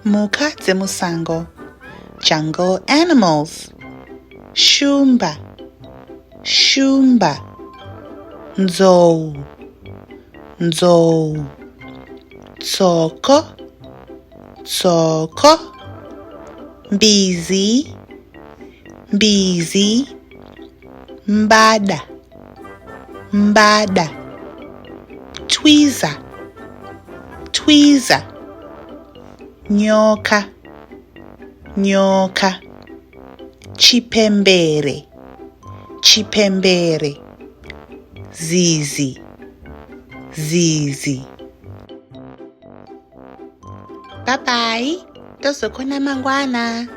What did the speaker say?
Mhuka dzemusango, jungle animals. Shumba, shumba. Nzou, nzou. Tsoko, tsoko. Mbizi, mbizi. Mbada, mbada. Twiza, twiza. Nyoka, nyoka. Chipembere, chipembere. Zizi, zizi. Bye bye. Tozokona mangwana.